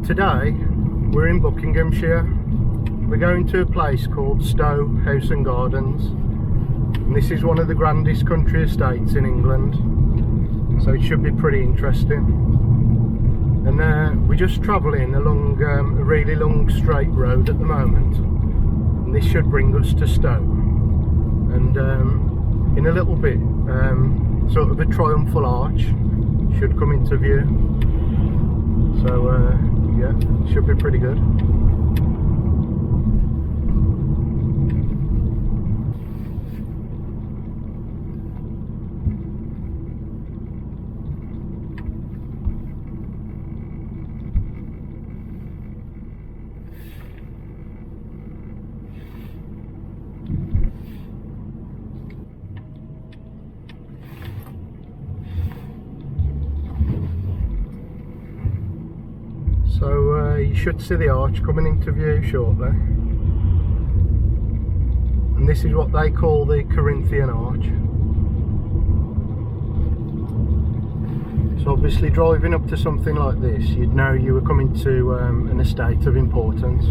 Today we're in Buckinghamshire. We're going to a place called Stowe House and Gardens, and this is one of the grandest country estates in England, so it should be pretty interesting. And we're just travelling along a really long straight road at the moment, and this should bring us to Stowe. And in a little bit sort of a triumphal arch should come into view, so yeah, it should be pretty good. So you should see the arch coming into view shortly, and this is what they call the Corinthian arch. So obviously driving up to something like this, you'd know you were coming to an estate of importance.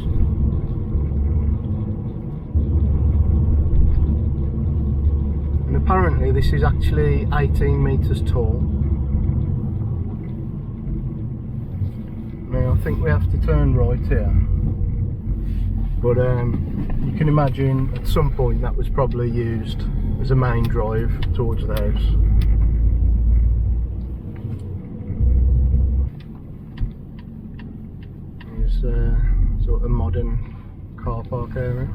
And apparently this is actually 18 metres tall. Now I think we have to turn right here, but you can imagine at some point that was probably used as a main drive towards the house. There's sort of modern car park area.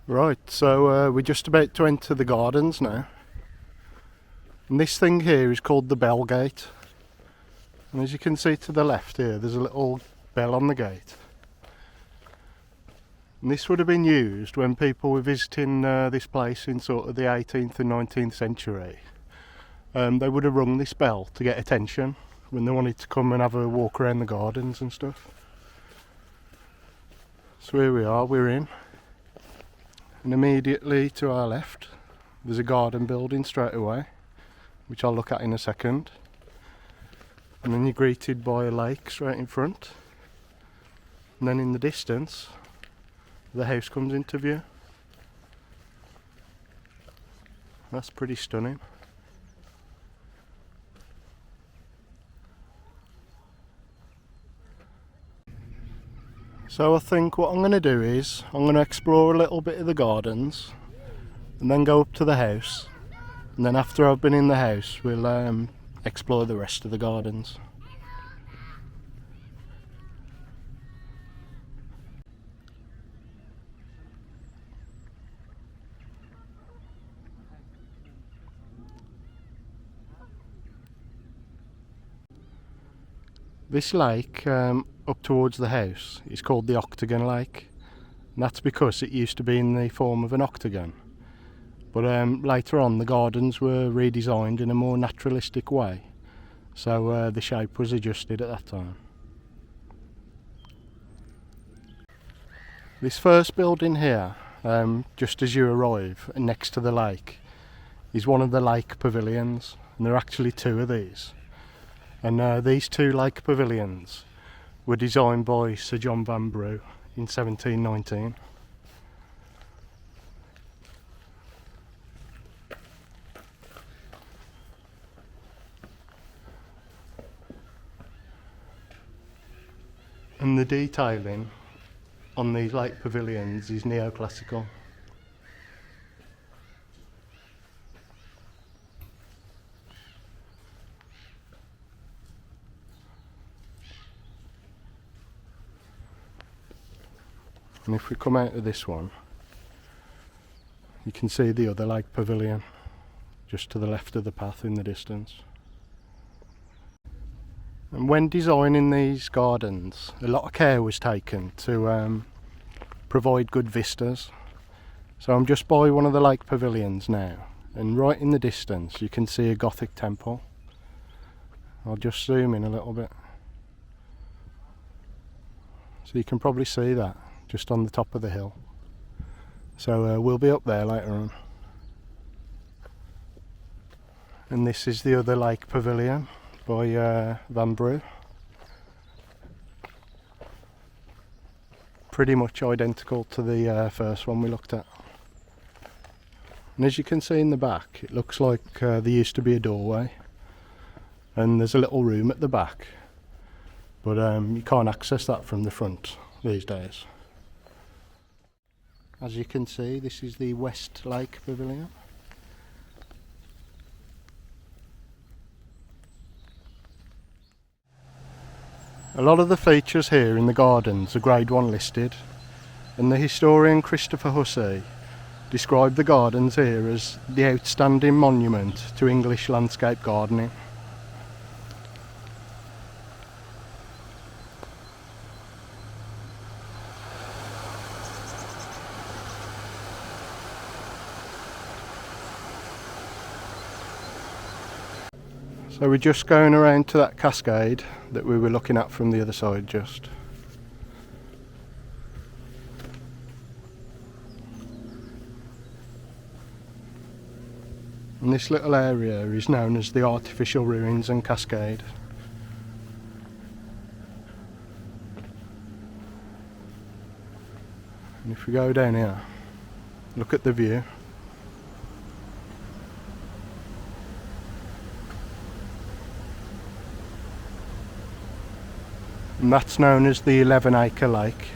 Right, so we're just about to enter the gardens now. And this thing here is called the bell gate, and as you can see to the left here, there's a little bell on the gate, and this would have been used when people were visiting this place in sort of the 18th and 19th century. They would have rung this bell to get attention when they wanted to come and have a walk around the gardens and stuff. So here we are, we're in, and immediately to our left there's a garden building straight away, which I'll look at in a second, and then you're greeted by a lake straight in front, and then in the distance the house comes into view. That's pretty stunning. So I think what I'm going to do is I'm going to explore a little bit of the gardens and then go up to the house. And then after I've been in the house, we'll explore the rest of the gardens. This lake up towards the house is called the Octagon Lake, and that's because it used to be in the form of an octagon. But later on the gardens were redesigned in a more naturalistic way, so the shape was adjusted at that time. This first building here, just as you arrive next to the lake, is one of the lake pavilions, and there are actually two of these. And these two lake pavilions were designed by Sir John Vanbrugh in 1719. And the detailing on these lake pavilions is neoclassical. And if we come out of this one, you can see the other lake pavilion just to the left of the path in the distance. And when designing these gardens, a lot of care was taken to provide good vistas. So I'm just by one of the lake pavilions now, and right in the distance you can see a Gothic temple. I'll just zoom in a little bit. So you can probably see that just on the top of the hill. So we'll be up there later on. And this is the other lake pavilion by Vanbrugh. Pretty much identical to the first one we looked at. And as you can see in the back, it looks like there used to be a doorway, and there's a little room at the back, but you can't access that from the front these days. As you can see, this is the West Lake Pavilion. A lot of the features here in the gardens are Grade 1 listed, and the historian Christopher Hussey described the gardens here as the outstanding monument to English landscape gardening. So we're just going around to that cascade that we were looking at from the other side just. And this little area is known as the Artificial Ruins and Cascade. And if we go down here, look at the view. And that's known as the 11-acre lake.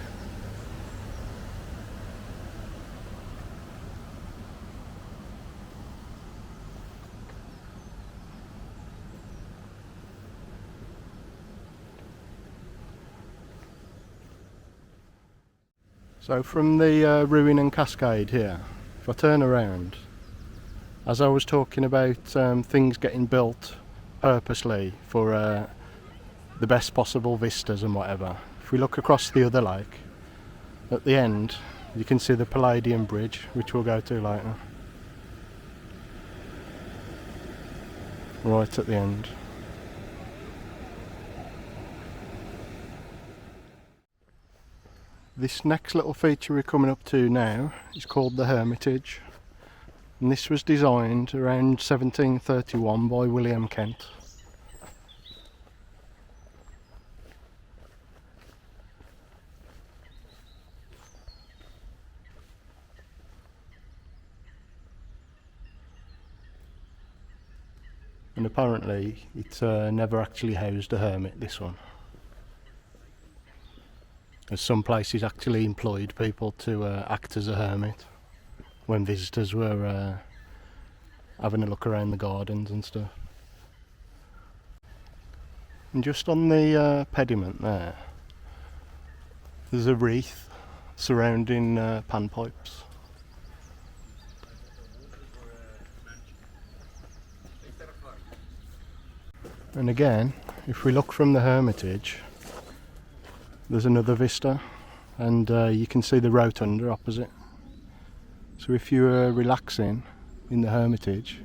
So from the ruin and cascade here, if I turn around, as I was talking about things getting built purposely for the best possible vistas and whatever, if we look across the other lake, at the end you can see the Palladium Bridge, which we'll go to later. Right at the end. This next little feature we're coming up to now is called the Hermitage, and this was designed around 1731 by William Kent. And apparently it never actually housed a hermit, this one. As some places actually employed people to act as a hermit when visitors were having a look around the gardens and stuff. And just on the pediment there's a wreath surrounding panpipes. And again, if we look from the Hermitage, there's another vista, and you can see the rotunda opposite. So if you were relaxing in the Hermitage,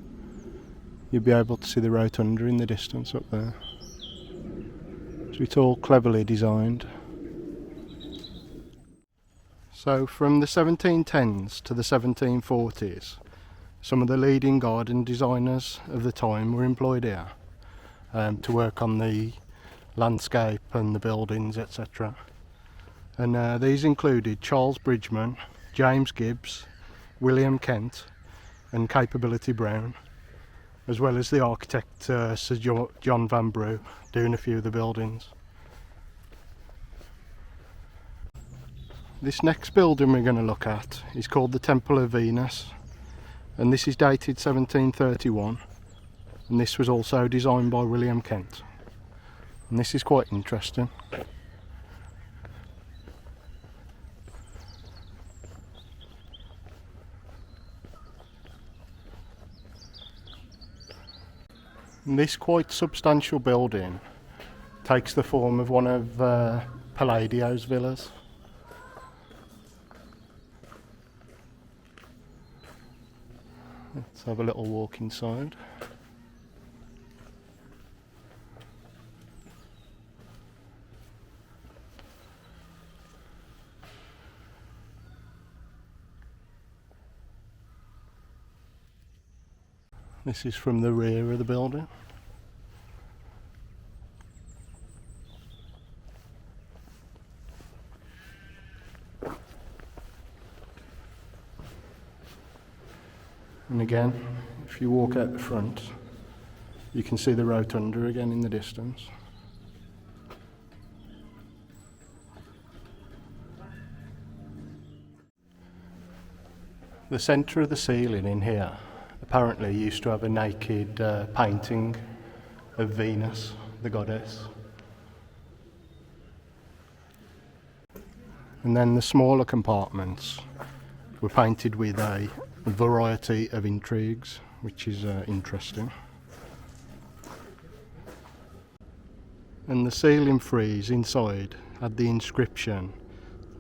you'd be able to see the rotunda in the distance up there. So it's all cleverly designed. So from the 1710s to the 1740s, some of the leading garden designers of the time were employed here to work on the landscape and the buildings, etc. And these included Charles Bridgman, James Gibbs, William Kent and Capability Brown, as well as the architect Sir John Vanbrugh doing a few of the buildings. This next building we're going to look at is called the Temple of Venus, and this is dated 1731, and this was also designed by William Kent. And this is quite interesting. And this quite substantial building takes the form of one of Palladio's villas. Let's have a little walk inside. This is from the rear of the building. And again, if you walk out the front, you can see the rotunda again in the distance. The centre of the ceiling in here apparently used to have a naked painting of Venus, the goddess. And then the smaller compartments were painted with a variety of intrigues, which is interesting. And the ceiling frieze inside had the inscription,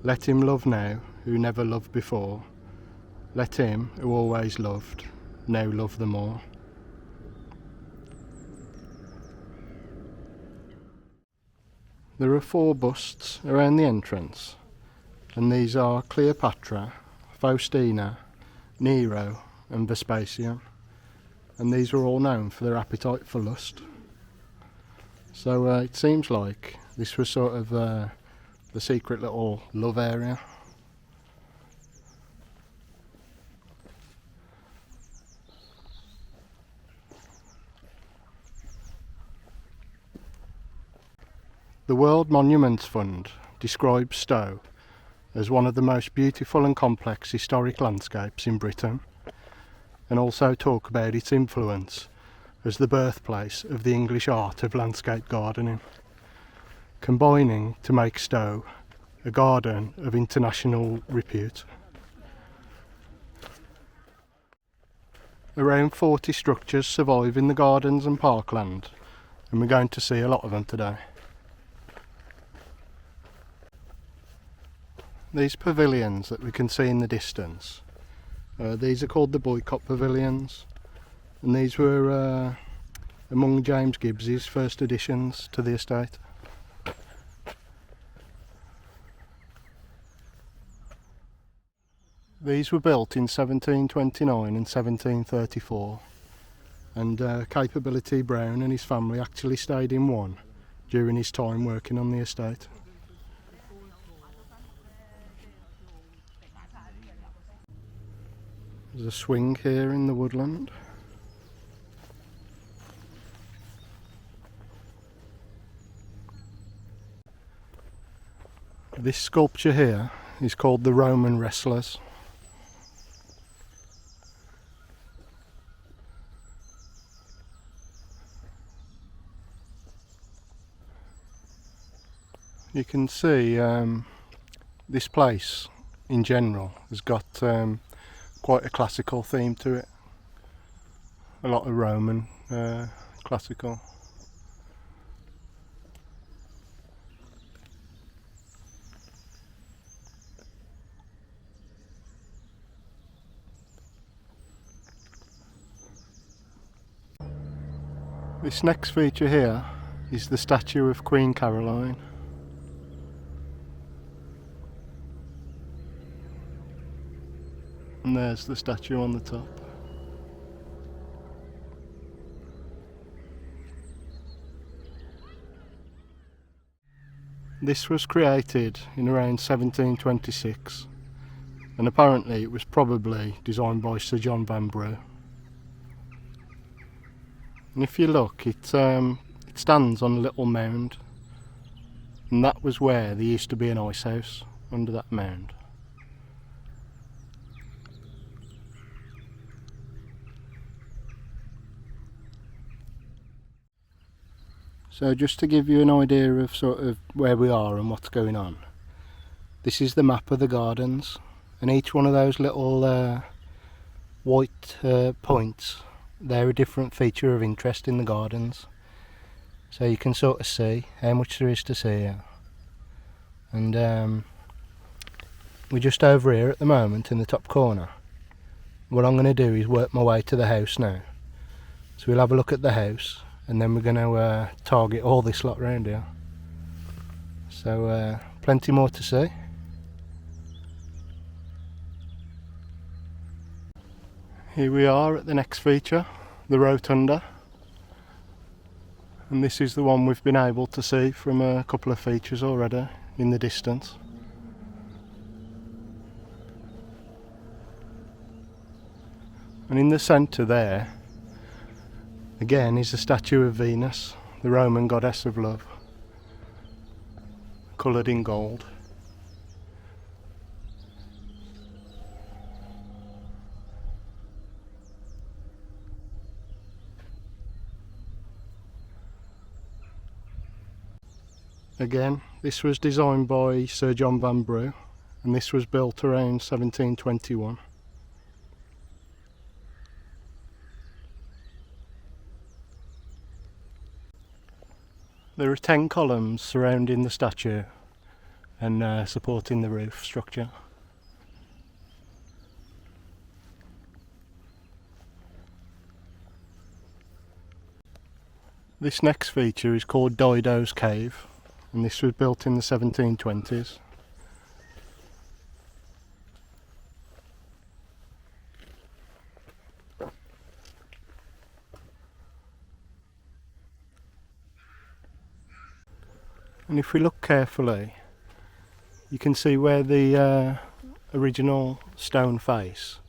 "Let him love now who never loved before. Let him who always loved now love the more." There are 4 busts around the entrance, and these are Cleopatra, Faustina, Nero and Vespasian, and these were all known for their appetite for lust. So it seems like this was sort of the secret little love area. The World Monuments Fund describes Stowe as one of the most beautiful and complex historic landscapes in Britain, and also talk about its influence as the birthplace of the English art of landscape gardening, combining to make Stowe a garden of international repute. Around 40 structures survive in the gardens and parkland, and we're going to see a lot of them today. These pavilions that we can see in the distance, these are called the boycott pavilions, and these were among James Gibbs's first additions to the estate. These were built in 1729 and 1734, and Capability Brown and his family actually stayed in one during his time working on the estate. There's a swing here in the woodland. This sculpture here is called the Roman Wrestlers. You can see this place in general has got quite a classical theme to it. A lot of Roman classical. This next feature here is the statue of Queen Caroline. And there's the statue on the top. This was created in around 1726, and apparently it was probably designed by Sir John Vanbrugh. And if you look, it stands on a little mound, and that was where there used to be an ice house under that mound. So just to give you an idea of sort of where we are and what's going on, this is the map of the gardens, and each one of those little white points, they're a different feature of interest in the gardens. So you can sort of see how much there is to see here. And we're just over here at the moment in the top corner. What I'm going to do is work my way to the house now. So we'll have a look at the house, and then we're going to target all this lot around here. So plenty more to see. Here we are at the next feature, the rotunda, and this is the one we've been able to see from a couple of features already in the distance. And in the centre there, again, is a statue of Venus, the Roman goddess of love, coloured in gold. Again, this was designed by Sir John Vanbrugh, and this was built around 1721. There are 10 columns surrounding the statue and supporting the roof structure. This next feature is called Dido's Cave, and this was built in the 1720s. And if we look carefully, you can see where the original stone face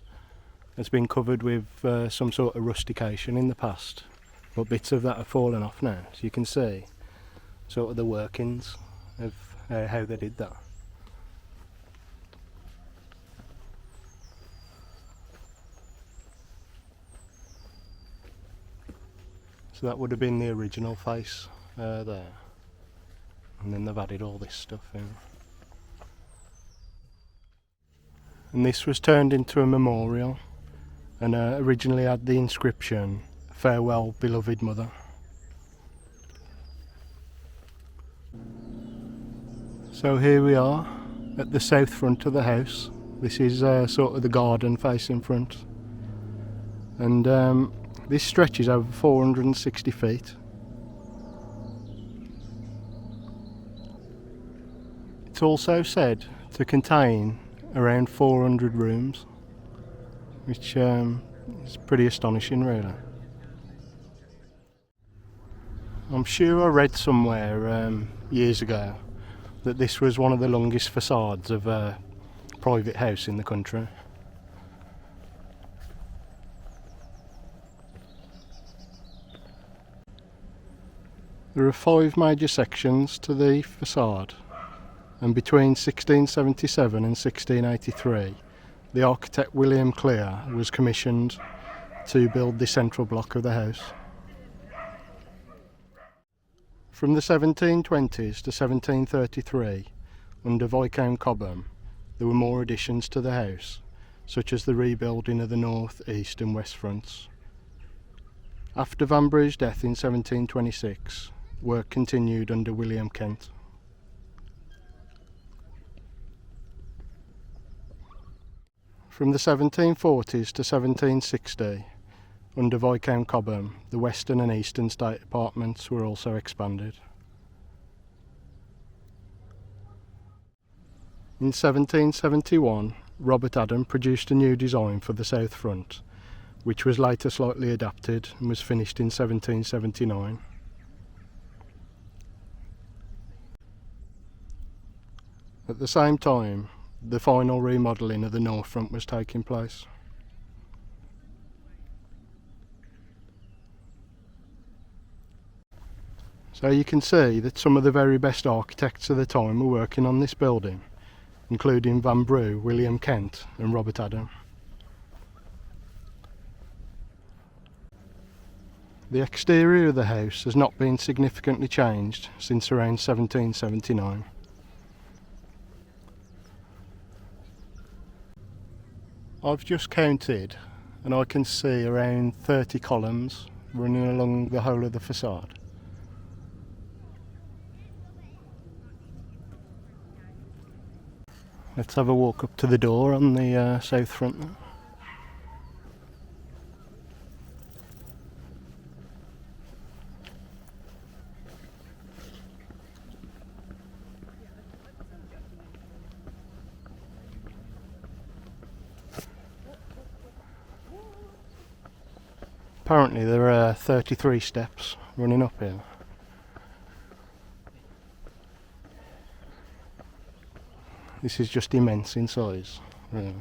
has been covered with some sort of rustication in the past, but bits of that have fallen off now, so you can see sort of the workings of how they did that. So that would have been the original face there, and then they've added all this stuff in. And this was turned into a memorial, and originally had the inscription, "Farewell, beloved mother." So here we are at the south front of the house. This is sort of the garden facing front, and this stretches over 460 feet. It's also said to contain around 400 rooms, which is pretty astonishing really. I'm sure I read somewhere years ago that this was one of the longest facades of a private house in the country. There are 5 major sections to the facade, and between 1677 and 1683 the architect William Clear was commissioned to build the central block of the house. From the 1720s to 1733, under Viscount Cobham, there were more additions to the house, such as the rebuilding of the north, east and west fronts. After Vanbrugh's death in 1726, work continued under William Kent. From the 1740s to 1760, under Viscount Cobham, the western and eastern state apartments were also expanded. In 1771, Robert Adam produced a new design for the south front, which was later slightly adapted and was finished in 1779. At the same time, the final remodelling of the north front was taking place. So you can see that some of the very best architects of the time were working on this building, including Vanbrugh, William Kent and Robert Adam. The exterior of the house has not been significantly changed since around 1779. I've just counted and I can see around 30 columns running along the whole of the facade. Let's have a walk up to the door on the south front now. Apparently there are 33 steps running up here. This is just immense in size, really.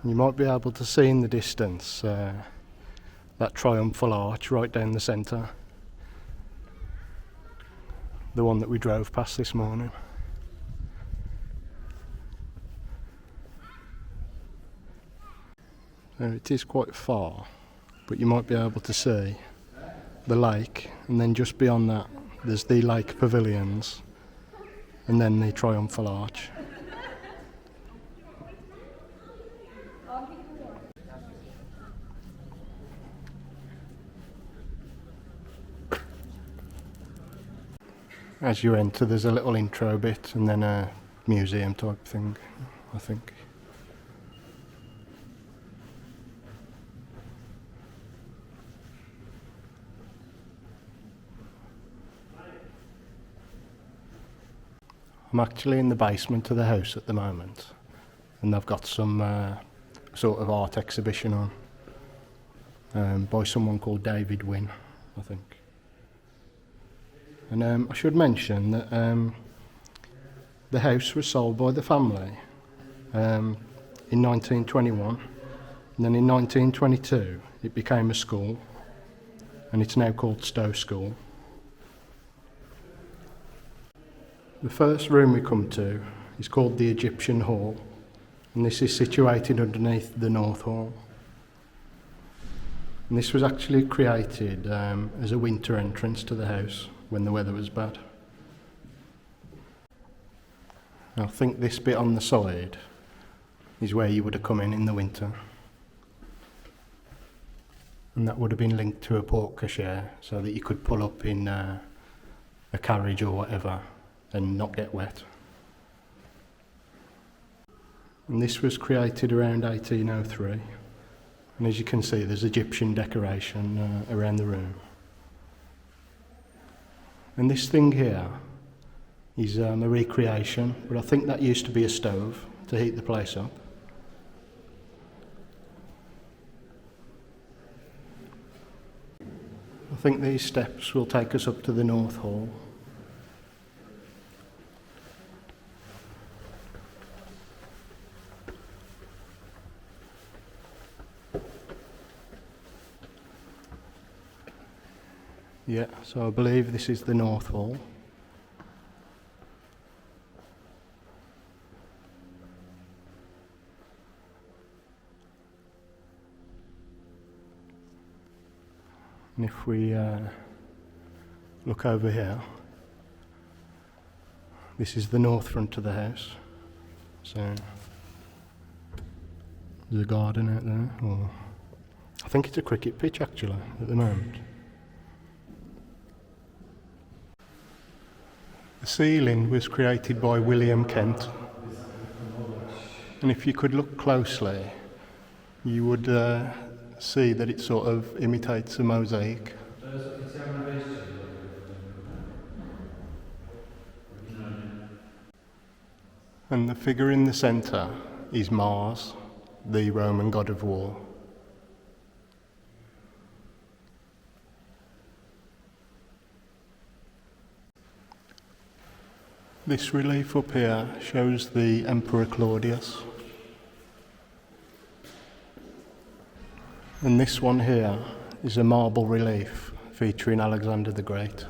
You might be able to see in the distance that triumphal arch right down the centre. The one that we drove past this morning. So it is quite far, but you might be able to see the lake, and then just beyond that there's the lake pavilions and then the triumphal arch. As you enter there's a little intro bit and then a museum type thing, I think. I'm actually in the basement of the house at the moment, and they've got some sort of art exhibition on by someone called David Wynne, I think. And I should mention that the house was sold by the family in 1921, and then in 1922 it became a school, and it's now called Stowe School. The first room we come to is called the Egyptian Hall, and this is situated underneath the North Hall. And this was actually created as a winter entrance to the house when the weather was bad. I think this bit on the side is where you would have come in the winter. And that would have been linked to a porte-cochere so that you could pull up in a carriage or whatever and not get wet. And this was created around 1803. And as you can see, there's Egyptian decoration around the room. And this thing here is a recreation, but I think that used to be a stove to heat the place up. I think these steps will take us up to the North Hall. Yeah, so I believe this is the North Hall. And if we look over here, this is the north front of the house. So there's a garden out there, or I think it's a cricket pitch actually at the moment. The ceiling was created by William Kent, and if you could look closely you would see that it sort of imitates a mosaic. And the figure in the centre is Mars, the Roman god of war. This relief up here shows the Emperor Claudius. And this one here is a marble relief featuring Alexander the Great.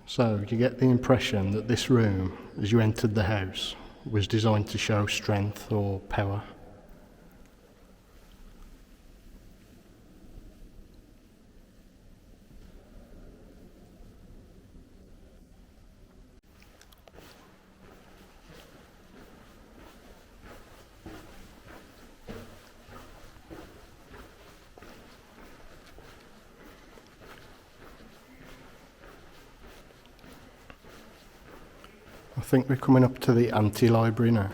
So you get the impression that this room, as you entered the house, was designed to show strength or power. think we're coming up to the anti-library now.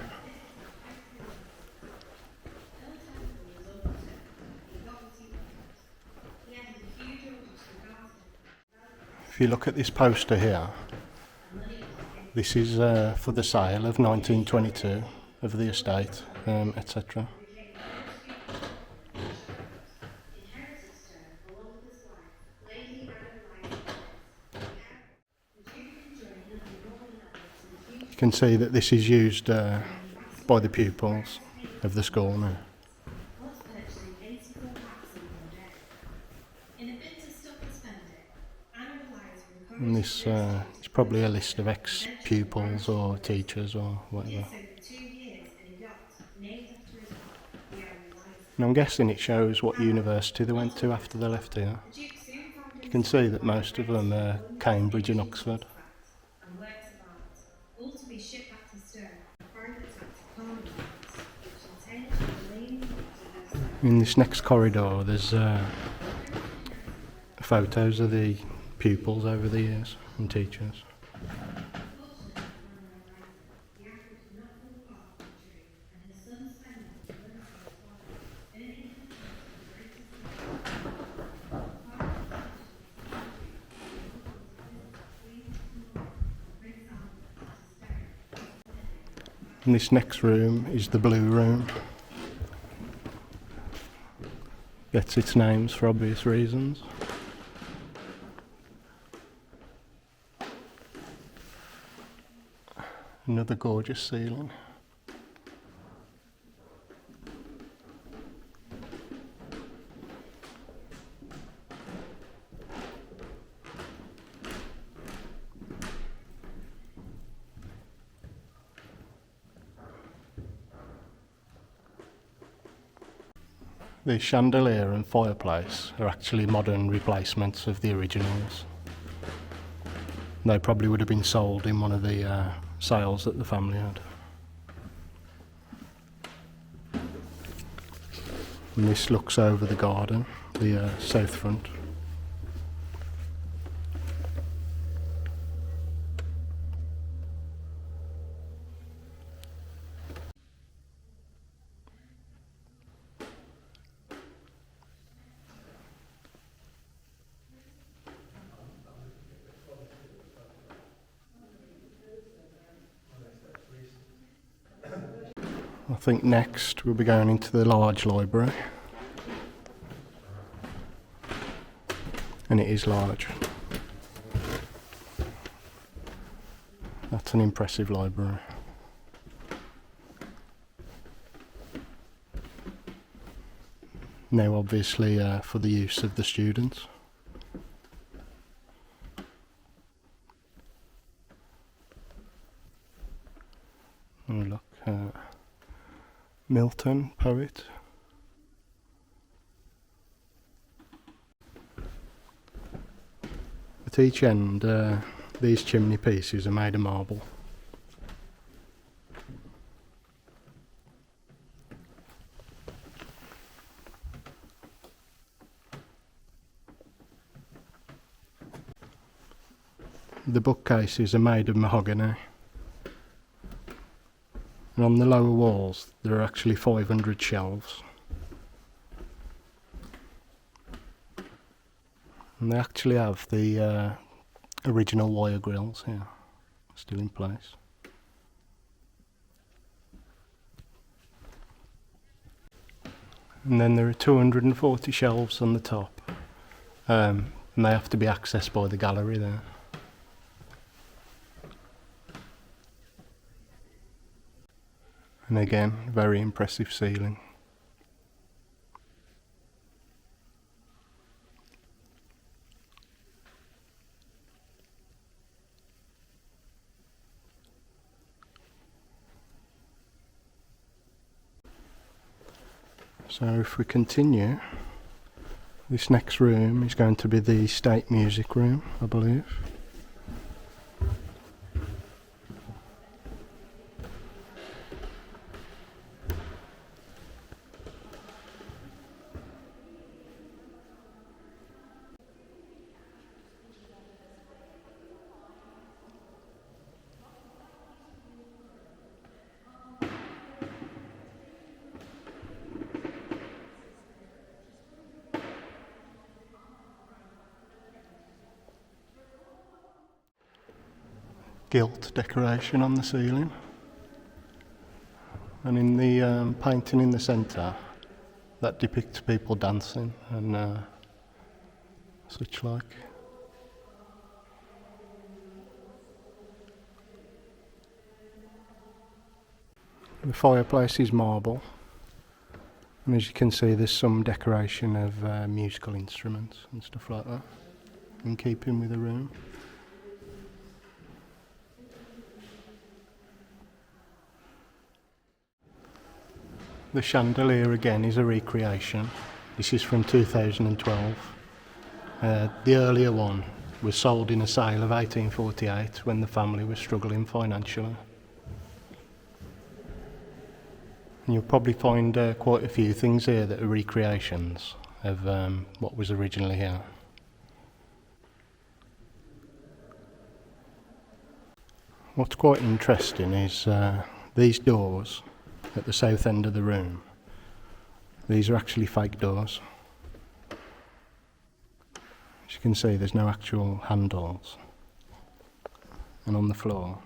If you look at this poster here, this is for the sale of 1922 of the estate, etc. You can see that this is used by the pupils of the school now. And this is probably a list of ex-pupils or teachers or whatever. And I'm guessing it shows what university they went to after they left here. You can see that most of them are Cambridge and Oxford. In this next corridor there's photos of the pupils over the years and teachers. And this next room is the Blue Room. Gets its names for obvious reasons. Another gorgeous ceiling. The chandelier and fireplace are actually modern replacements of the originals. They probably would have been sold in one of the sales that the family had. And this looks over the garden, the south front. I think next we'll be going into the large library. And it is large. That's an impressive library. Now obviously for the use of the students. Oh look, Milton, poet. At each end, these chimney pieces are made of marble. The bookcases are made of mahogany. And on the lower walls there are actually 500 shelves. And they actually have the original wire grills here, still in place. And then there are 240 shelves on the top, and they have to be accessed by the gallery there. And again, very impressive ceiling. So if we continue, this next room is going to be the state music room, I believe. gilt decoration on the ceiling. And in the painting in the centre, that depicts people dancing and such like. The fireplace is marble, and as you can see there's some decoration of musical instruments and stuff like that, in keeping with the room. The chandelier again is a recreation. This is from 2012. The earlier one was sold in a sale of 1848 when the family was struggling financially. And you'll probably find quite a few things here that are recreations of what was originally here. What's quite interesting is these doors at the south end of the room. These are actually fake doors. As you can see, there's no actual handles. And on the floor,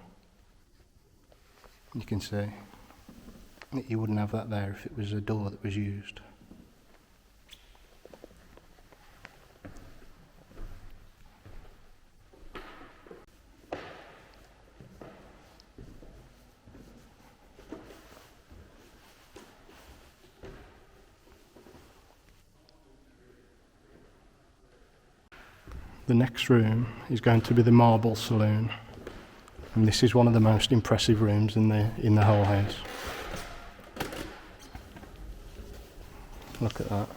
you can see that you wouldn't have that there if it was a door that was used. The next room is going to be the Marble Saloon, and this is one of the most impressive rooms in the whole house. Look at that.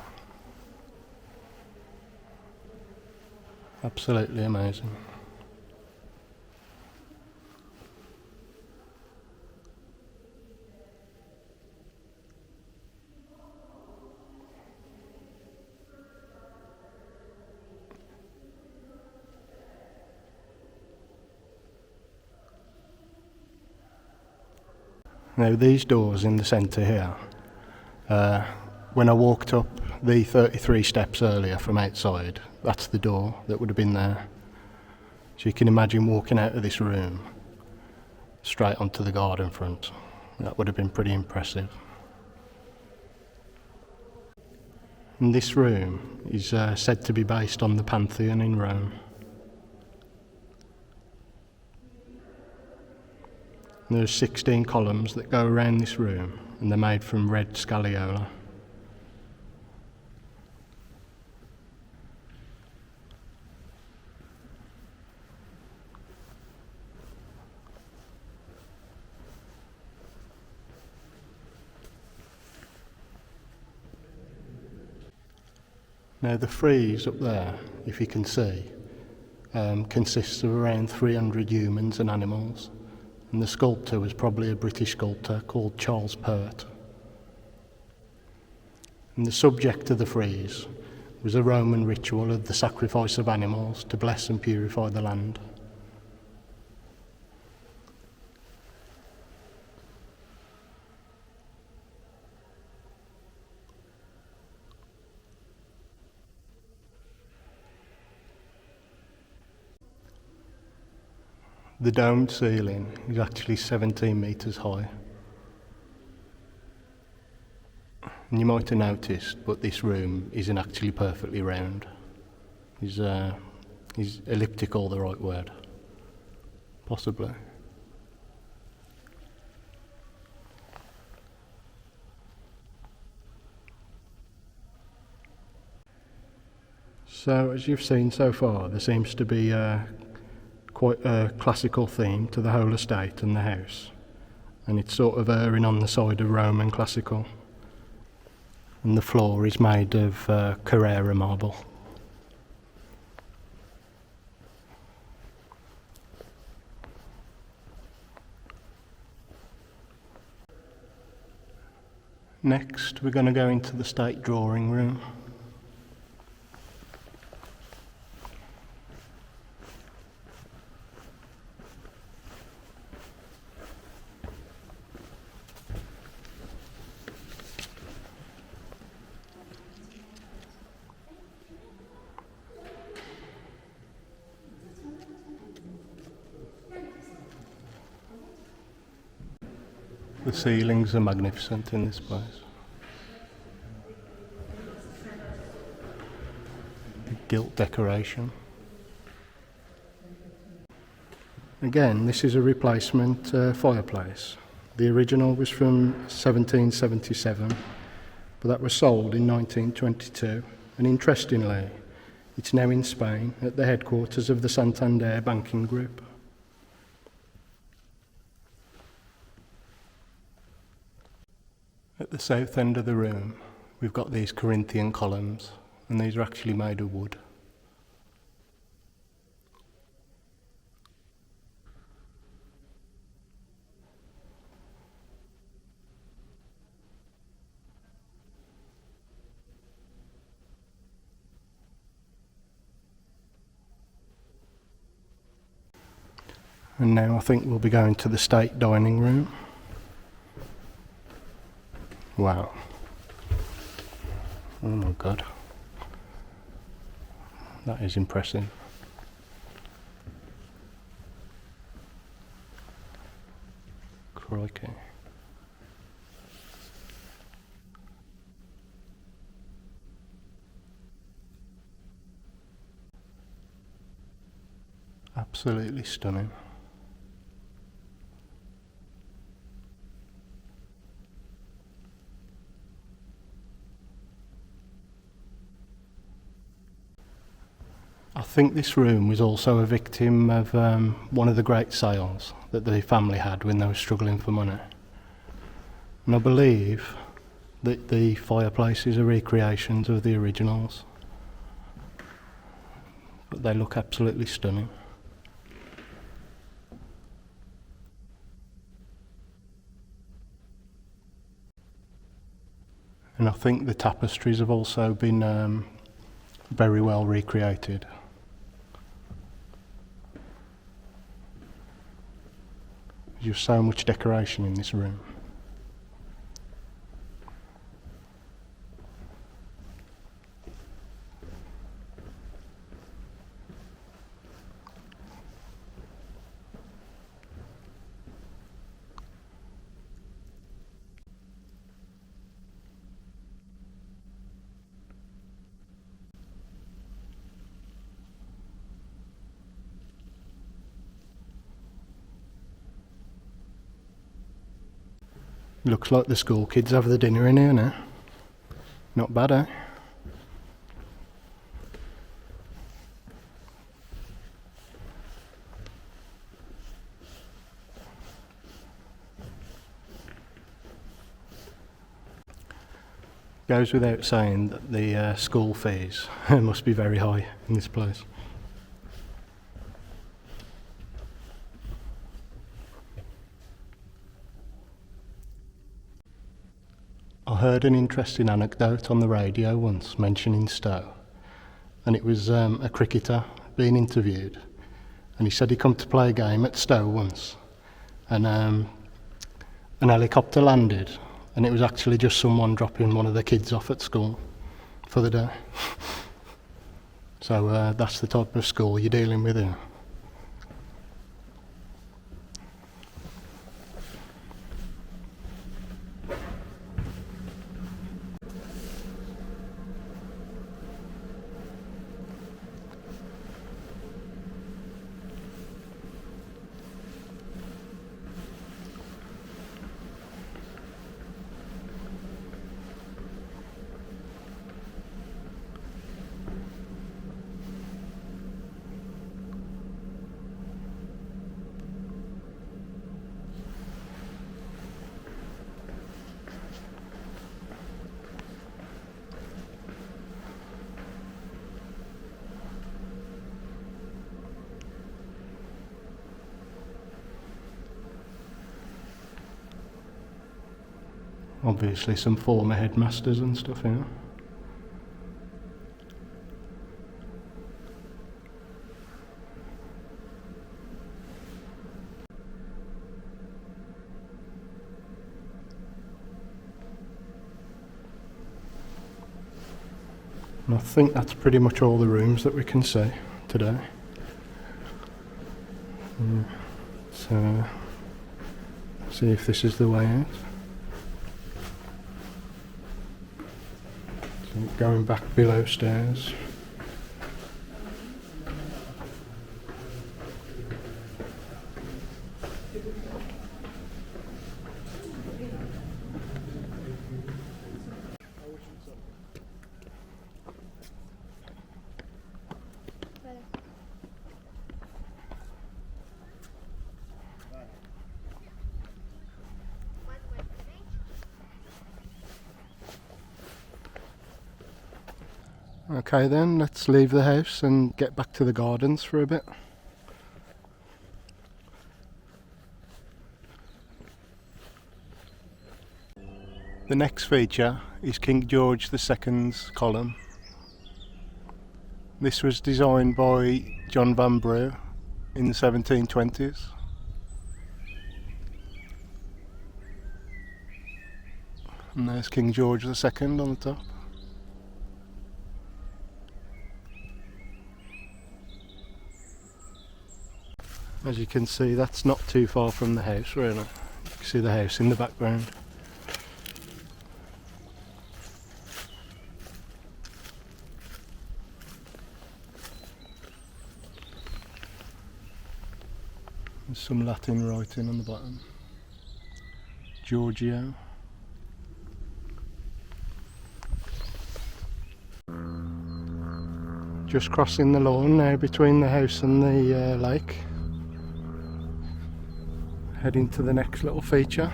Absolutely amazing. Now these doors in the centre here, when I walked up the 33 steps earlier from outside, that's the door that would have been there. So you can imagine walking out of this room straight onto the garden front. That would have been pretty impressive. And this room is said to be based on the Pantheon in Rome. There's 16 columns that go around this room, and they're made from red scagliola. Now the frieze up there, if you can see, consists of around 300 humans and animals. And the sculptor was probably a British sculptor called Charles Pert. And the subject of the frieze was a Roman ritual of the sacrifice of animals to bless and purify the land. The domed ceiling is actually 17 metres high. And you might have noticed, but this room isn't actually perfectly round. Is elliptical the right word? Possibly. So, as you've seen so far, there seems to be quite a classical theme to the whole estate and the house, and it's sort of erring on the side of Roman classical. And the floor is made of Carrara marble. Next, we're going to go into the state drawing room. The ceilings are magnificent in this place. The gilt decoration. Again, this is a replacement fireplace. The original was from 1777, but that was sold in 1922. And interestingly, it's now in Spain at the headquarters of the Santander banking group. At the south end of the room, we've got these Corinthian columns, and these are actually made of wood. And now I think we'll be going to the state dining room. Wow. Oh my God. That is impressive. Crikey. Absolutely stunning. I think this room was also a victim of one of the great sales that the family had when they were struggling for money. And I believe that the fireplaces are recreations of the originals. But they look absolutely stunning. And I think the tapestries have also been very well recreated. There's just so much decoration in this room. Looks like the school kids have the dinner in here now. Not bad, eh? Goes without saying that the school fees must be very high in this place. I heard an interesting anecdote on the radio once mentioning Stowe, and it was a cricketer being interviewed, and he said he come to play a game at Stowe once, and an helicopter landed, and it was actually just someone dropping one of the kids off at school for the day. So that's the type of school you're dealing with here. Obviously some former headmasters and stuff here. And I think that's pretty much all the rooms that we can see today. So See if this is the way out. So going back below stairs. Okay then, let's leave the house and get back to the gardens for a bit. The next feature is King George II's column. This was designed by John Vanbrugh in the 1720s. And there's King George II on the top. As you can see, that's not too far from the house really. You can see the house in the background. There's some Latin writing on the bottom. Giorgio. Just crossing the lawn now between the house and the lake. Heading to the next little feature,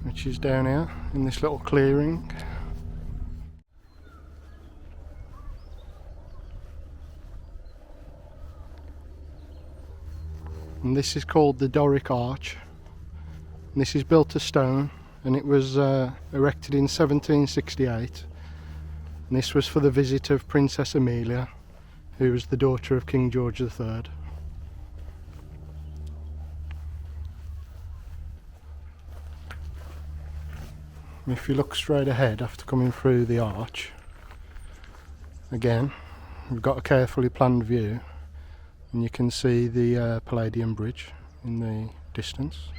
which is down here in this little clearing. And this is called the Doric Arch. And this is built of stone, and it was erected in 1768. And this was for the visit of Princess Amelia, who was the daughter of King George III. If you look straight ahead after coming through the arch, again we've got a carefully planned view, and you can see the Palladium Bridge in the distance.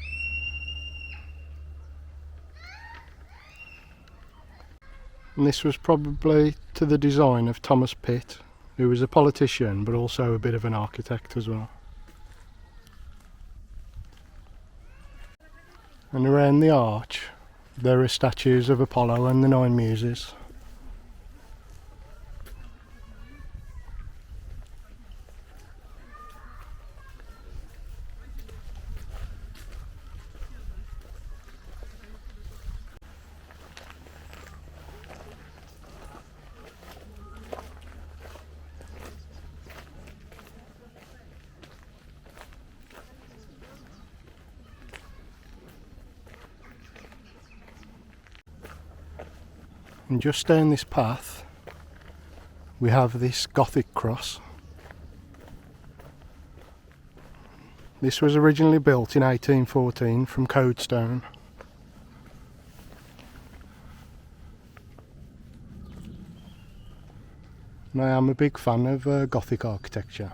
And this was probably to the design of Thomas Pitt, who was a politician but also a bit of an architect as well. And around the arch there are statues of Apollo and the 9 Muses. And just down this path we have this Gothic cross. This was originally built in 1814 from Codestone. And I am a big fan of Gothic architecture.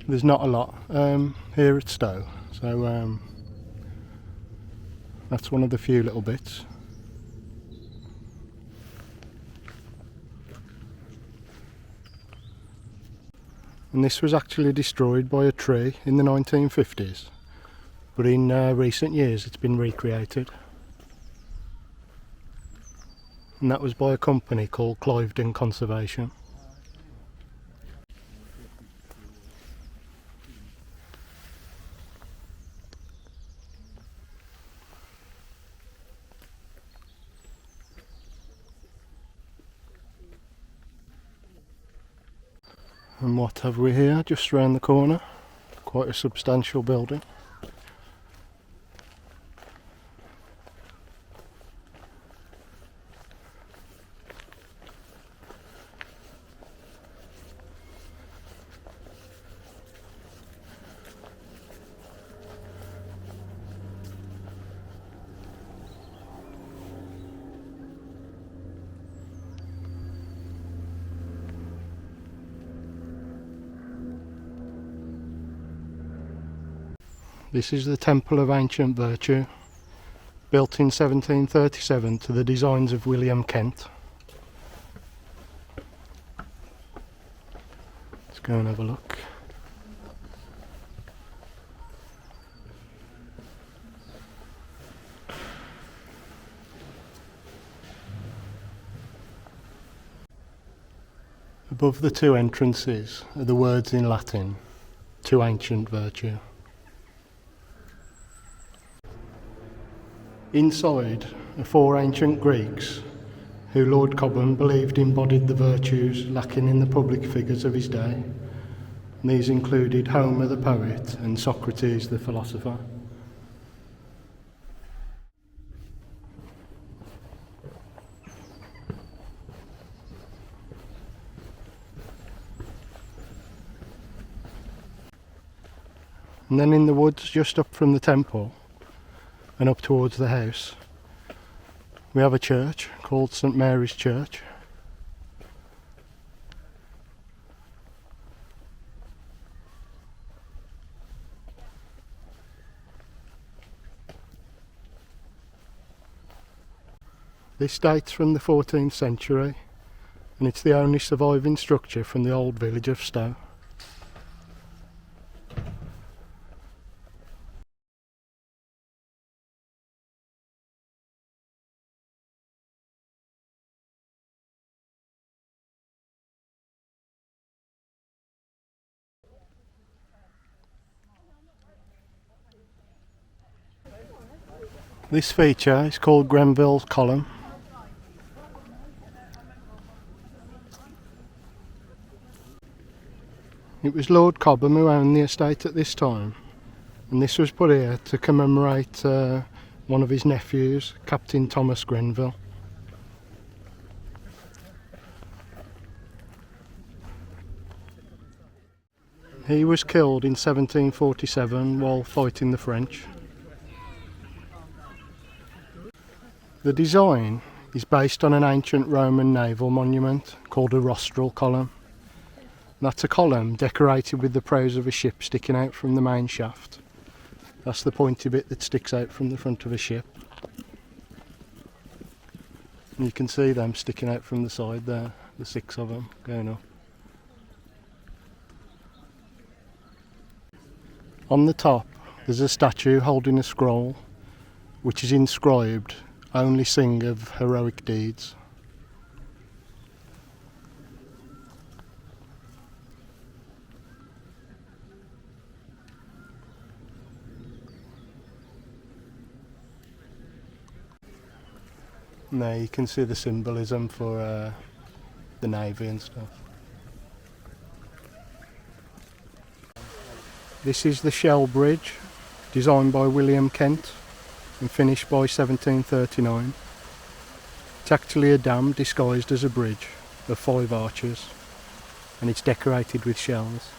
There's not a lot here at Stowe, so that's one of the few little bits. And this was actually destroyed by a tree in the 1950s, but in recent years it's been recreated. And that was by a company called Cliveden Conservation. And what have we here just round the corner? Quite a substantial building. This is the Temple of Ancient Virtue, built in 1737 to the designs of William Kent. Let's go and have a look. Above the two entrances are the words in Latin, to ancient virtue. Inside are four ancient Greeks who Lord Cobham believed embodied the virtues lacking in the public figures of his day. And these included Homer the poet and Socrates the philosopher. And then in the woods just up from the temple and up towards the house, we have a church called St Mary's Church. This dates from the 14th century and it's the only surviving structure from the old village of Stowe. This feature is called Grenville's Column. It was Lord Cobham who owned the estate at this time, and this was put here to commemorate one of his nephews, Captain Thomas Grenville. He was killed in 1747 while fighting the French. The design is based on an ancient Roman naval monument called a rostral column. That's a column decorated with the prows of a ship sticking out from the main shaft. That's the pointy bit that sticks out from the front of a ship. And you can see them sticking out from the side there, the 6 of them going up. On the top there's a statue holding a scroll which is inscribed, "Only sing of heroic deeds." And there you can see the symbolism for the navy and stuff. This is the Shell Bridge, designed by William Kent and finished by 1739. It's actually a dam disguised as a bridge of 5 arches, and it's decorated with shells.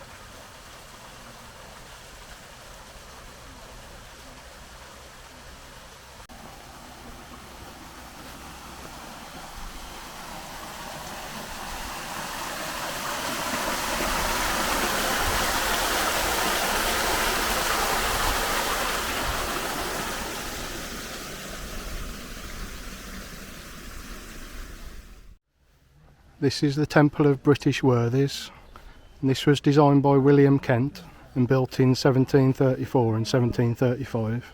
This is the Temple of British Worthies, and this was designed by William Kent and built in 1734 and 1735.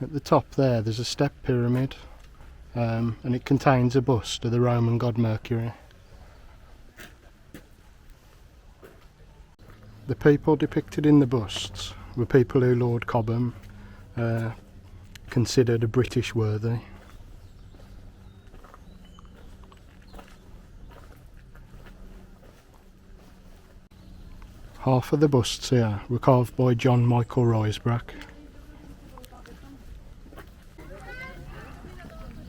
At the top there's a step pyramid, and it contains a bust of the Roman god Mercury. The people depicted in the busts were people who Lord Cobham considered a British worthy. Half of the busts here were carved by John Michael Risebrook.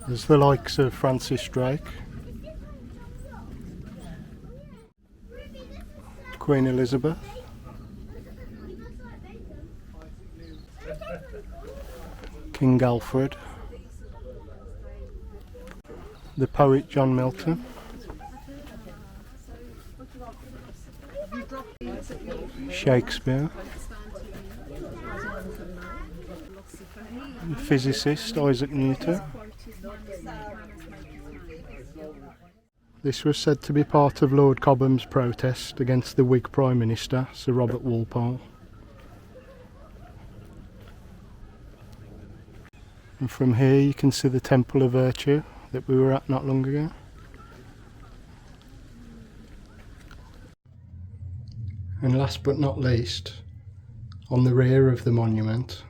There's the likes of Francis Drake, Queen Elizabeth, King Alfred. the poet John Milton. Shakespeare. The physicist Isaac Newton. This was said to be part of Lord Cobham's protest against the Whig Prime Minister, Sir Robert Walpole. And from here you can see the Temple of Virtue that we were at not long ago. And last but not least, on the rear of the monument,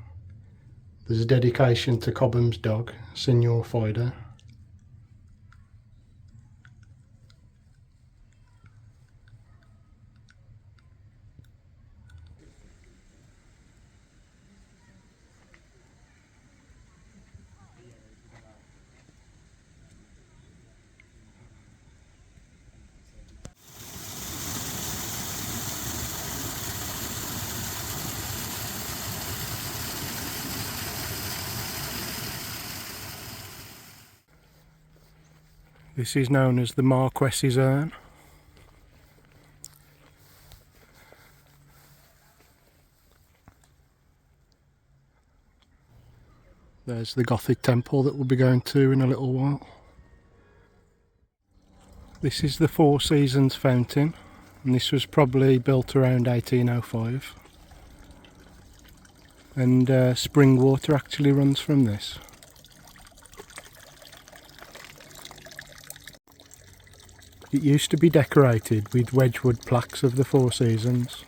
there's a dedication to Cobham's dog, Signor Fido. This is known as the Marquess's Urn. There's the Gothic temple that we'll be going to in a little while. This is the Four Seasons fountain, and this was probably built around 1805. And spring water actually runs from this. It used to be decorated with Wedgwood plaques of the Four Seasons,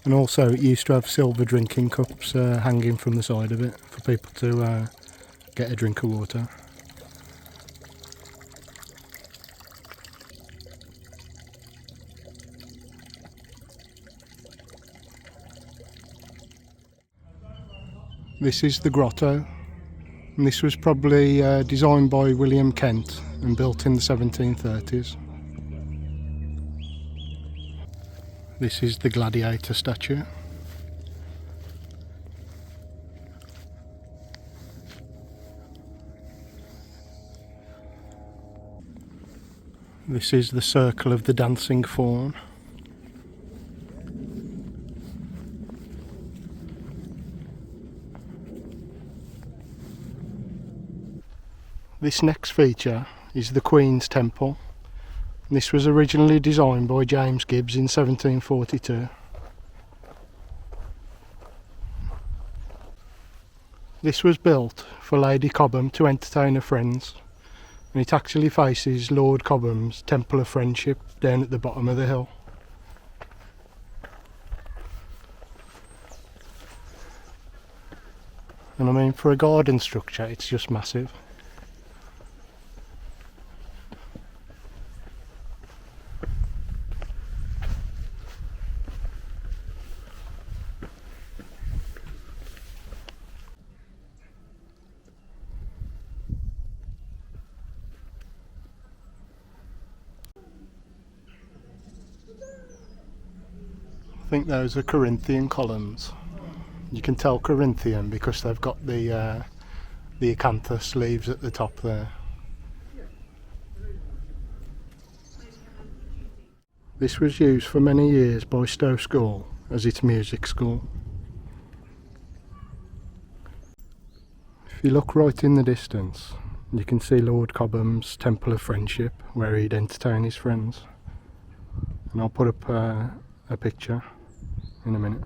and also it used to have silver drinking cups hanging from the side of it for people to get a drink of water. This is the Grotto, and this was probably designed by William Kent and built in the 1730s. This is the gladiator statue. This is the circle of the dancing faun. This next feature is the Queen's Temple. This was originally designed by James Gibbs in 1742. This was built for Lady Cobham to entertain her friends, and it actually faces Lord Cobham's Temple of Friendship down at the bottom of the hill. And I mean, for a garden structure, it's just massive. I think those are Corinthian columns. You can tell Corinthian because they've got the acanthus leaves at the top there. This was used for many years by Stowe School as its music school. If you look right in the distance, you can see Lord Cobham's Temple of Friendship, where he'd entertain his friends. And I'll put up a picture in a minute.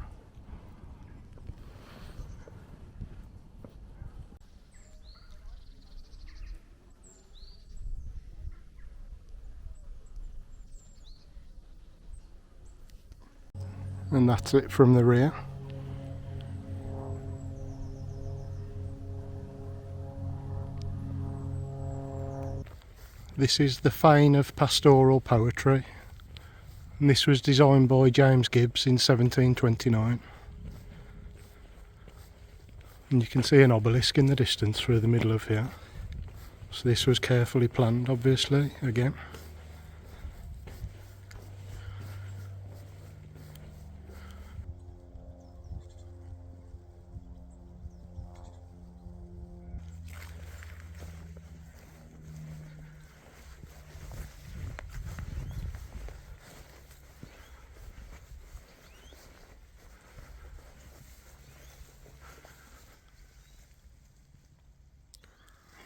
And that's it from the rear. This is the Fane of Pastoral Poetry, and this was designed by James Gibbs in 1729. And you can see an obelisk in the distance through the middle of here. So this was carefully planned, obviously, again.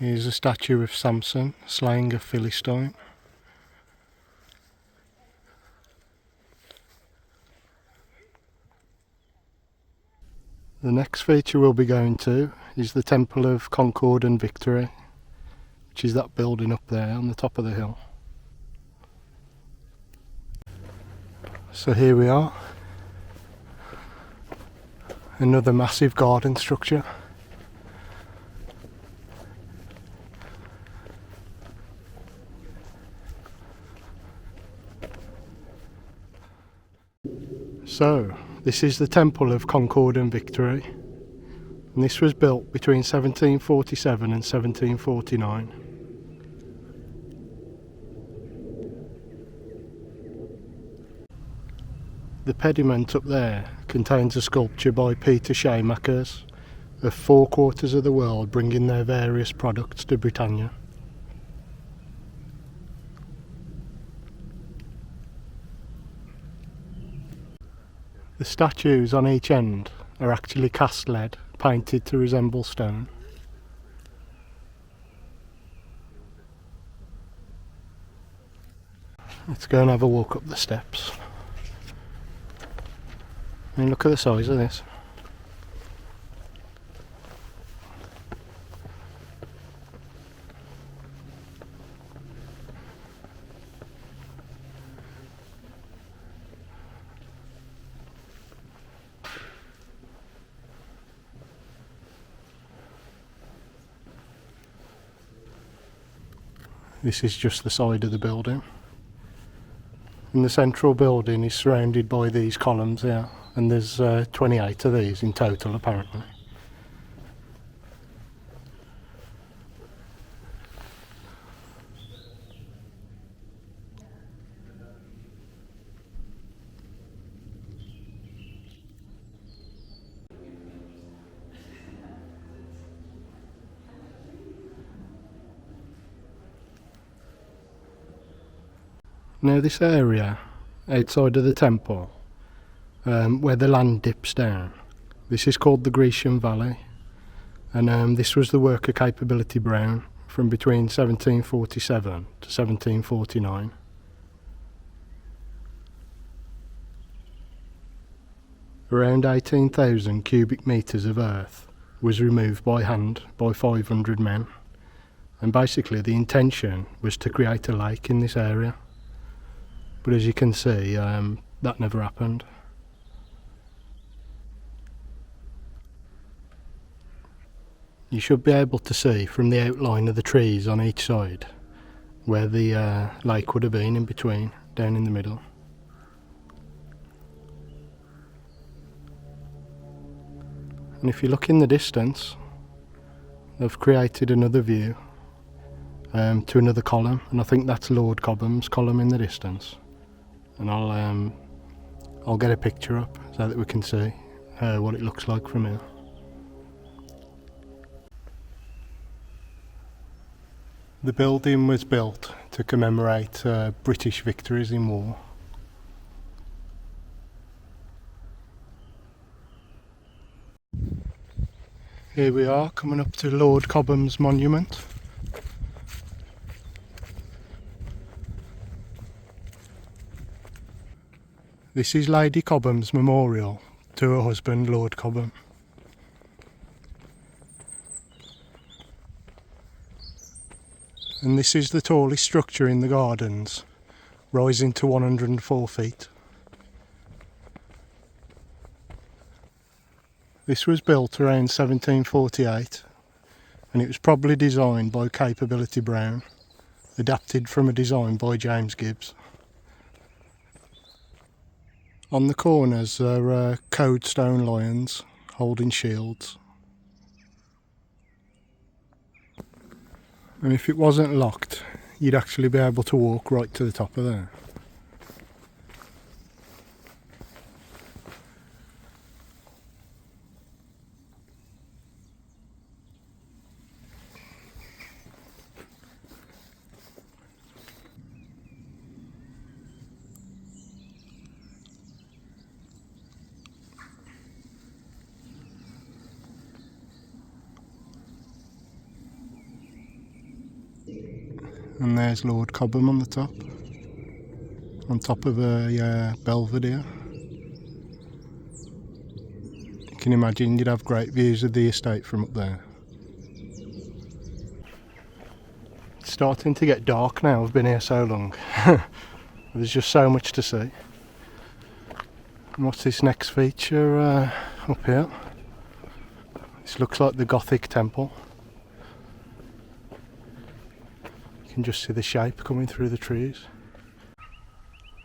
Here's a statue of Samson slaying a Philistine. The next feature we'll be going to is the Temple of Concord and Victory, which is that building up there on the top of the hill. So here we are, another massive garden structure. So, this is the Temple of Concord and Victory, and this was built between 1747 and 1749. The pediment up there contains a sculpture by Peter Shamakers of 4 quarters of the world bringing their various products to Britannia. The statues on each end are actually cast lead, painted to resemble stone. Let's go and have a walk up the steps. I mean, look at the size of this. This is just the side of the building. And the central building is surrounded by these columns here, and there's 28 of these in total apparently. Now this area outside of the temple, where the land dips down, this is called the Grecian Valley, and this was the worker capability Brown from between 1747 to 1749. Around 18,000 cubic metres of earth was removed by hand by 500 men, and basically the intention was to create a lake in this area. But as you can see, that never happened. You should be able to see from the outline of the trees on each side where the lake would have been in between, down in the middle. And if you look in the distance, they've created another view to another column, and I think that's Lord Cobham's column in the distance. And I'll get a picture up so that we can see what it looks like from here. The building was built to commemorate British victories in war. Here we are, coming up to Lord Cobham's monument. This is Lady Cobham's memorial to her husband, Lord Cobham. And this is the tallest structure in the gardens, rising to 104 feet. This was built around 1748, and it was probably designed by Capability Brown, adapted from a design by James Gibbs. On the corners there are code stone lions holding shields. And if it wasn't locked, you'd actually be able to walk right to the top of there. And there's Lord Cobham on the top of a belvedere. You can imagine you'd have great views of the estate from up there. It's starting to get dark now, I've been here so long. There's just so much to see. And what's this next feature up here? This looks like the Gothic temple. You can just see the shape coming through the trees.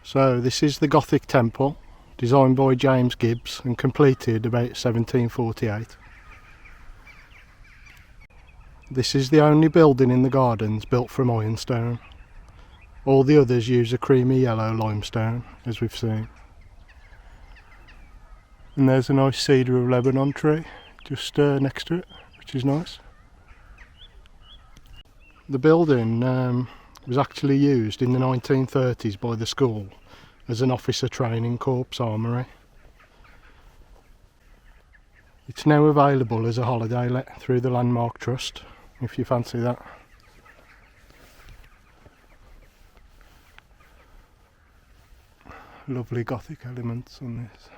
So this is the Gothic temple, designed by James Gibbs and completed about 1748. This is the only building in the gardens built from ironstone. All the others use a creamy yellow limestone, as we've seen. And there's a nice cedar of Lebanon tree just next to it, which is nice. The building was actually used in the 1930s by the school as an officer training corps armoury. It's now available as a holiday let through the Landmark Trust, if you fancy that. Lovely Gothic elements on this.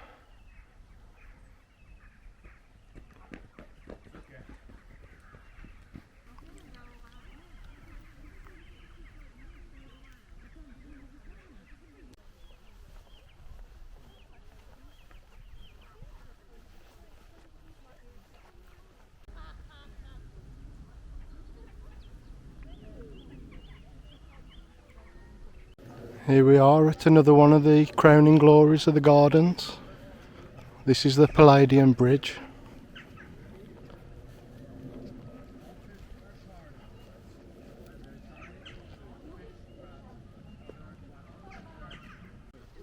Here we are at another one of the crowning glories of the gardens. This is the Palladian Bridge.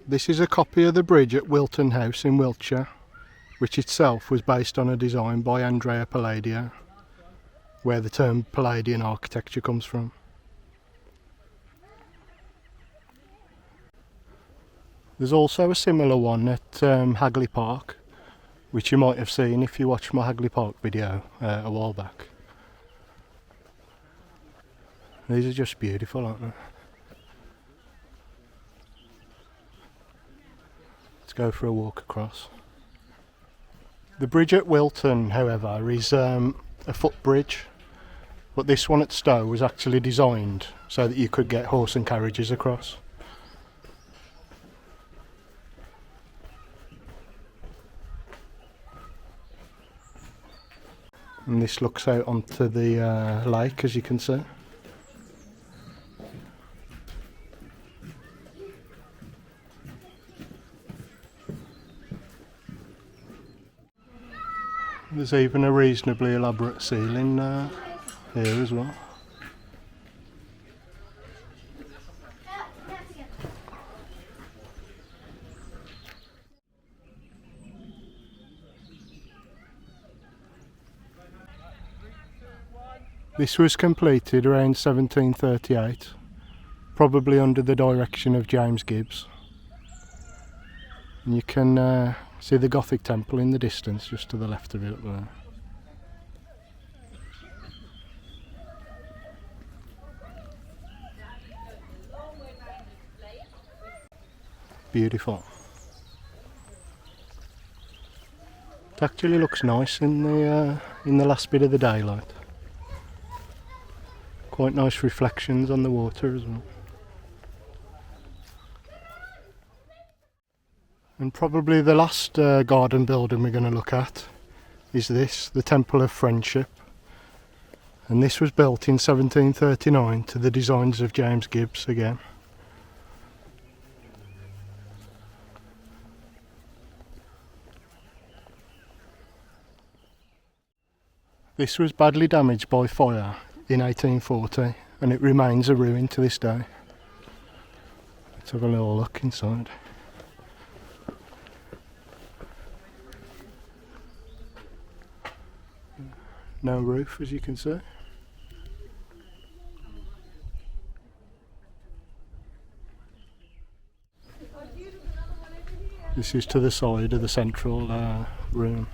This is a copy of the bridge at Wilton House in Wiltshire, which itself was based on a design by Andrea Palladio, where the term Palladian architecture comes from. There's also a similar one at Hagley Park, which you might have seen if you watched my Hagley Park video a while back. These are just beautiful, aren't they? Let's go for a walk across. The bridge at Wilton, however, is a footbridge, but this one at Stowe was actually designed so that you could get horse and carriages across. And this looks out onto the lake, as you can see. There's even a reasonably elaborate ceiling here as well. This was completed around 1738, probably under the direction of James Gibbs. And you can see the Gothic temple in the distance, just to the left of it up there. Beautiful. It actually looks nice in the last bit of the daylight. Quite nice reflections on the water as well. And probably the last garden building we're going to look at is this, the Temple of Friendship. And this was built in 1739 to the designs of James Gibbs again. This was badly damaged by fire in 1840 and it remains a ruin to this day. Let's have a little look inside. No roof, as you can see. This is to the side of the central room.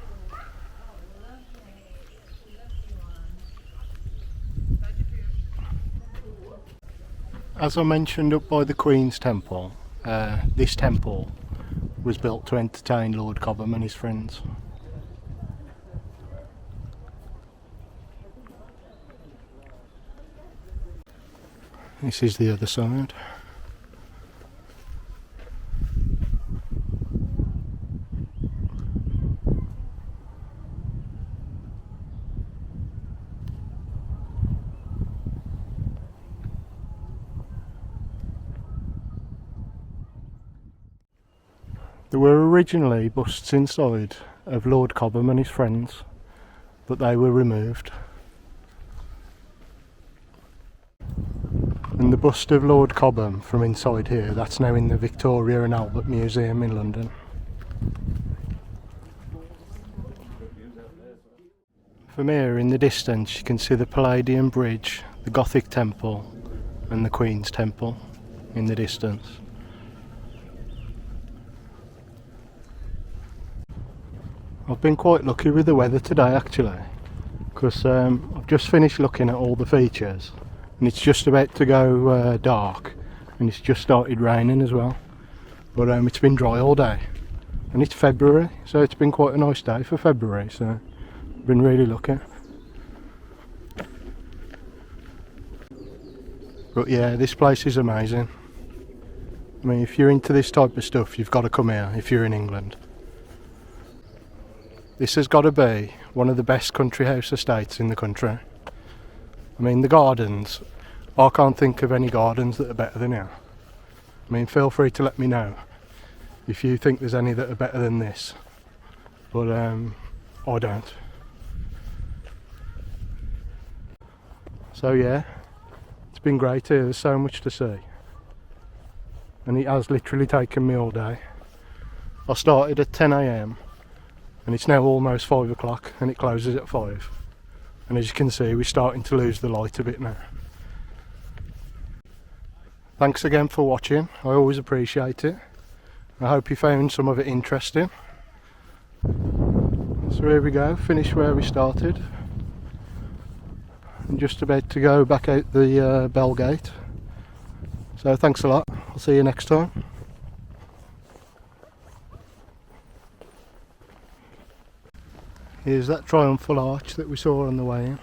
As I mentioned up by the Queen's Temple, this temple was built to entertain Lord Cobham and his friends. This is the other side. There were originally busts inside of Lord Cobham and his friends, but they were removed. And the bust of Lord Cobham from inside here, that's now in the Victoria and Albert Museum in London. From here in the distance you can see the Palladian Bridge, the Gothic Temple and the Queen's Temple in the distance. I've been quite lucky with the weather today actually, because I've just finished looking at all the features and it's just about to go dark and it's just started raining as well, but it's been dry all day and it's February, so it's been quite a nice day for February, so I've been really lucky. But yeah, this place is amazing. I mean, if you're into this type of stuff you've got to come here if you're in England. This has got to be one of the best country house estates in the country. I mean, the gardens, I can't think of any gardens that are better than here. I mean, feel free to let me know if you think there's any that are better than this, but I don't. So yeah, it's been great here, there's so much to see. And it has literally taken me all day. I started at 10 AM. And it's now almost 5 o'clock and it closes at 5. And as you can see, we're starting to lose the light a bit now. Thanks again for watching, I always appreciate it. I hope you found some of it interesting. So here we go, finish where we started. I'm just about to go back out the bell gate. So thanks a lot, I'll see you next time. Here's that triumphal arch that we saw on the way in.